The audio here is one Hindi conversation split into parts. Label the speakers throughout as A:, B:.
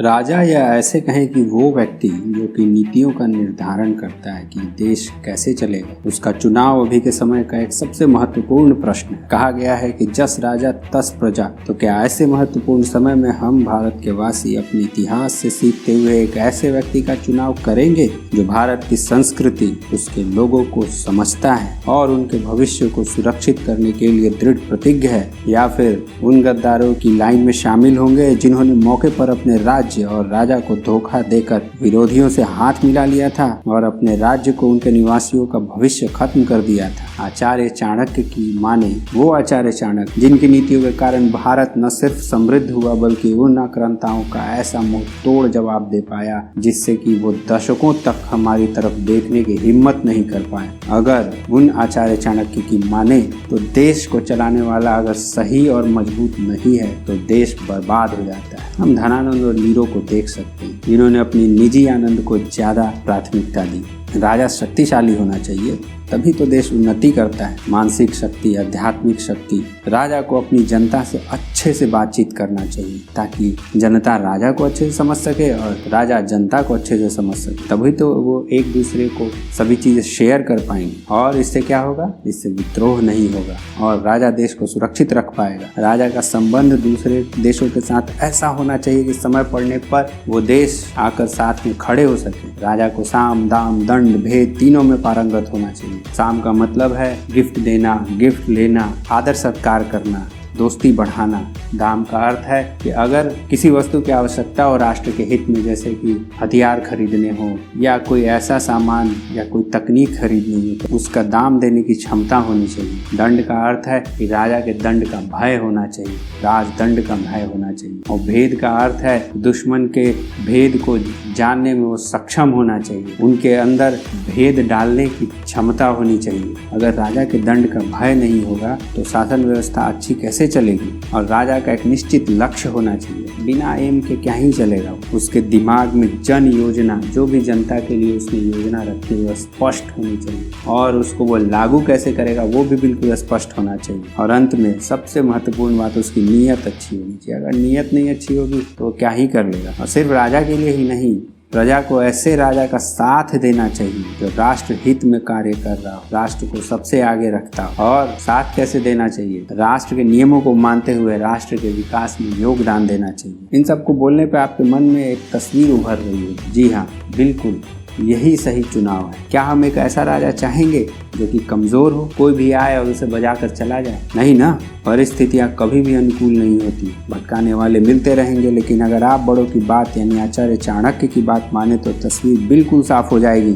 A: राजा या ऐसे कहें कि वो व्यक्ति जो कि नीतियों का निर्धारण करता है कि देश कैसे चलेगा, उसका चुनाव अभी के समय का एक सबसे महत्वपूर्ण प्रश्न है। कहा गया है कि जस राजा तस प्रजा। तो क्या ऐसे महत्वपूर्ण समय में हम भारत के वासी अपने इतिहास से सीखते हुए एक ऐसे व्यक्ति का चुनाव करेंगे जो भारत की संस्कृति, उसके लोगों को समझता है और उनके भविष्य को सुरक्षित करने के लिए दृढ़ प्रतिज्ञ है, या फिर उन गद्दारों की लाइन में शामिल होंगे जिन्होंने मौके पर अपने राज्य और राजा को धोखा देकर विरोधियों से हाथ मिला लिया था और अपने राज्य को उनके निवासियों का भविष्य खत्म कर दिया था। आचार्य चाणक्य की माने वो आचार्य चाणक्य जिनकी नीतियों के कारण भारत न सिर्फ समृद्ध हुआ बल्कि उन आक्रांताओं का ऐसा मुंह तोड़ जवाब दे पाया जिससे कि वो दशकों तक हमारी तरफ देखने की हिम्मत नहीं कर पाए। अगर उन आचार्य चाणक्य की माने तो देश को चलाने वाला अगर सही और मजबूत नहीं है तो देश बर्बाद हो जाता है। हम धनानंद और नीरो को देख सकते हैं जिन्होंने अपनी निजी आनंद को ज्यादा प्राथमिकता दी। राजा शक्तिशाली होना चाहिए तभी तो देश उन्नति करता है। मानसिक शक्ति, आध्यात्मिक शक्ति। राजा को अपनी जनता से अच्छे से बातचीत करना चाहिए ताकि जनता राजा को अच्छे से समझ सके और राजा जनता को अच्छे से समझ सके। तभी तो वो एक दूसरे को सभी चीजें शेयर कर पाएंगे और इससे क्या होगा, इससे विद्रोह नहीं होगा और राजा देश को सुरक्षित रख पाएगा। राजा का संबंध दूसरे देशों के साथ ऐसा होना चाहिए कि समय पड़ने पर वो देश आकर साथ में खड़े हो सके। राजा को साम, दाम, दंड, भेद तीनों में पारंगत होना चाहिए। साम का मतलब है गिफ्ट देना, गिफ्ट लेना, आदर सत्कार करना, दोस्ती बढ़ाना। दाम का अर्थ है कि अगर किसी वस्तु की आवश्यकता हो राष्ट्र के हित में, जैसे कि हथियार खरीदने हो या कोई ऐसा सामान या कोई तकनीक खरीदनी हो, तो उसका दाम देने की क्षमता होनी चाहिए। दंड का अर्थ है कि राजा के दंड का भय होना चाहिए, राजदंड का भय होना चाहिए। और भेद का अर्थ है दुश्मन के भेद को जानने में वो सक्षम होना चाहिए, उनके अंदर भेद डालने की क्षमता होनी चाहिए। अगर राजा के दंड का भय नहीं होगा तो शासन व्यवस्था अच्छी कैसे चलेगी। और राजा का एक निश्चित लक्ष्य होना चाहिए, बिना एम के क्या ही चलेगा। उसके दिमाग में जन योजना, जो भी जनता के लिए उसने योजना रखी है, वह स्पष्ट होनी चाहिए और उसको वो लागू कैसे करेगा वो भी बिल्कुल स्पष्ट होना चाहिए। और अंत में सबसे महत्वपूर्ण बात, उसकी नीयत अच्छी होनी चाहिए। अगर नीयत नहीं अच्छी होगी तो वो क्या ही कर लेगा। और सिर्फ राजा के लिए ही नहीं, प्रजा को ऐसे राजा का साथ देना चाहिए जो राष्ट्र हित में कार्य कर रहा हो, राष्ट्र को सबसे आगे रखता हो। और साथ कैसे देना चाहिए, राष्ट्र के नियमों को मानते हुए राष्ट्र के विकास में योगदान देना चाहिए। इन सबको बोलने पे आपके मन में एक तस्वीर उभर रही है। जी हाँ, बिल्कुल यही सही चुनाव है। क्या हम एक ऐसा राजा चाहेंगे जो कि कमजोर हो, कोई भी आए और उसे बजा कर चला जाए? नहीं ना, परिस्थितियां कभी भी अनुकूल नहीं होती, भटकाने वाले मिलते रहेंगे। लेकिन अगर आप बड़ों की बात यानी आचार्य चाणक्य की बात माने तो तस्वीर बिल्कुल साफ हो जाएगी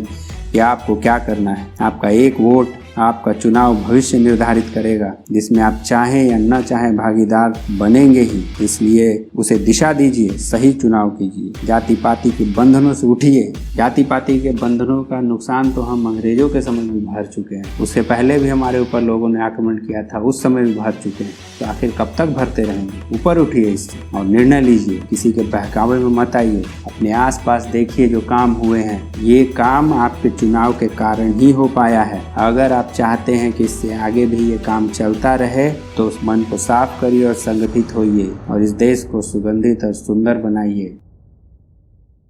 A: कि आपको क्या करना है। आपका एक वोट आपका चुनाव भविष्य निर्धारित करेगा, जिसमें आप चाहें या न चाहें भागीदार बनेंगे ही। इसलिए उसे दिशा दीजिए, सही चुनाव कीजिए। जाति पाति के बंधनों से उठिए। जाति पाति के बंधनों का नुकसान तो हम अंग्रेजों के समय में भर चुके हैं, उससे पहले भी हमारे ऊपर लोगों ने आक्रमण किया था, उस समय भी भर चुके हैं। तो आखिर कब तक भरते रहेंगे? ऊपर उठिए इससे और निर्णय लीजिए। किसी के बहकावे में मत आइए। अपने आसपास देखिए जो काम हुए हैं, ये काम आपके चुनाव के कारण ही हो पाया है। अगर आप चाहते हैं कि इससे आगे भी ये काम चलता रहे तो उस मन को साफ करिए और संगठित होइए और इस देश को सुगंधित और सुंदर बनाइए।